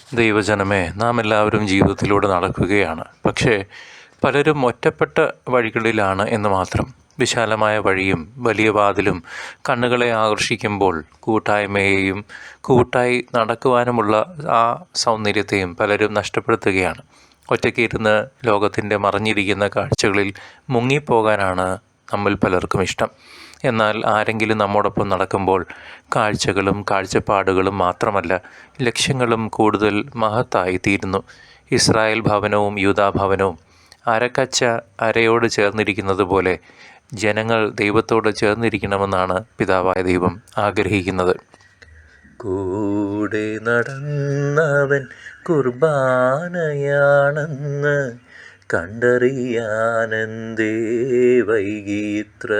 ദൈവജനമേ, നാം എല്ലാവരും ജീവിതത്തിലൂടെ നടക്കുകയാണ്. പക്ഷേ പലരും ഒറ്റപ്പെട്ട വഴികളിലാണ് എന്ന് മാത്രം. വിശാലമായ വഴിയും വലിയ വാതിലും കണ്ണുകളെ ആകർഷിക്കുമ്പോൾ കൂട്ടായ്മയെയും കൂട്ടായി നടക്കുവാനുമുള്ള ആ സൗന്ദര്യത്തെയും പലരും നഷ്ടപ്പെടുത്തുകയാണ്. ഒറ്റയ്ക്കിരുന്ന് ലോകത്തിൻ്റെ മറഞ്ഞിരിക്കുന്ന കാഴ്ചകളിൽ മുങ്ങിപ്പോകാനാണ് നമ്മിൽ പലർക്കും ഇഷ്ടം. എന്നാൽ ആരെങ്കിലും നമ്മോടൊപ്പം നടക്കുമ്പോൾ കാഴ്ചകളും കാഴ്ചപ്പാടുകളും മാത്രമല്ല, ലക്ഷ്യങ്ങളും കൂടുതൽ മഹത്തായി തീരുന്നു. ഇസ്രായേൽ ഭവനവും യൂദാഭവനവും അരക്കച്ച അരയോട് ചേർന്നിരിക്കുന്നത് പോലെ ജനങ്ങൾ ദൈവത്തോട് ചേർന്നിരിക്കണമെന്നാണ് പിതാവായ ദൈവം ആഗ്രഹിക്കുന്നത്. കൂടെ നടന്നവൻ കുർബാനയാണെന്ന് കണ്ടറിയാനെന്തേ വൈകിത്ര,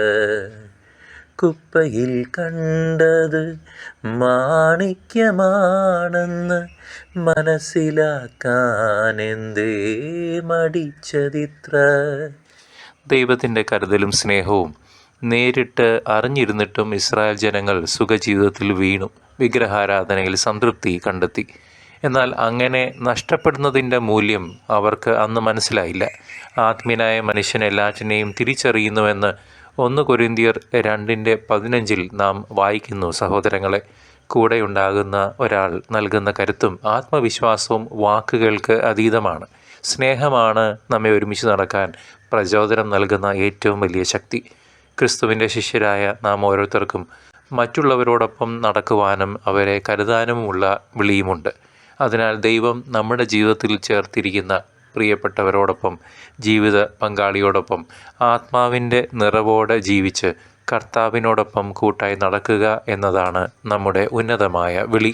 കുപ്പയിൽ കണ്ടത് മാണിക്യമാണെന്ന് മനസ്സിലാക്കാനെന്തേ മടിച്ചതിത്ര. ദൈവത്തിൻ്റെ കരുതലും സ്നേഹവും നേരിട്ട് അറിഞ്ഞിരുന്നിട്ടും ഇസ്രായേൽ ജനങ്ങൾ സുഖജീവിതത്തിൽ വീണു, വിഗ്രഹാരാധനയിൽ സംതൃപ്തി കണ്ടെത്തി. എന്നാൽ അങ്ങനെ നഷ്ടപ്പെടുന്നതിൻ്റെ മൂല്യം അവർക്ക് അന്ന് മനസ്സിലായില്ല. ആത്മീയനായ മനുഷ്യൻ എല്ലാറ്റിനെയും തിരിച്ചറിയുന്നുവെന്ന് 1 കൊരിന്ത്യർ 2:15 നാം വായിക്കുന്നു. സഹോദരങ്ങളെ, കൂടെയുണ്ടാകുന്ന ഒരാൾ നൽകുന്ന കരുത്തും ആത്മവിശ്വാസവും വാക്കുകൾക്ക് അതീതമാണ്. സ്നേഹമാണ് നമ്മെ ഒരുമിച്ച് നടക്കാൻ പ്രചോദനം നൽകുന്ന ഏറ്റവും വലിയ ശക്തി. ക്രിസ്തുവിൻ്റെ ശിഷ്യരായ നാം ഓരോരുത്തർക്കും മറ്റുള്ളവരോടൊപ്പം നടക്കുവാനും അവരെ കരുതാനുമുള്ള വിളിയുമുണ്ട്. അതിനാൽ ദൈവം നമ്മുടെ ജീവിതത്തിൽ ചേർത്തിരിക്കുന്ന പ്രിയപ്പെട്ടവരോടൊപ്പം, ജീവിത പങ്കാളിയോടൊപ്പം ആത്മാവിൻ്റെ നിറവോടെ ജീവിച്ച് കർത്താവിനോടൊപ്പം കൂട്ടായി നടക്കുക എന്നതാണ് നമ്മുടെ ഉന്നതമായ വിളി.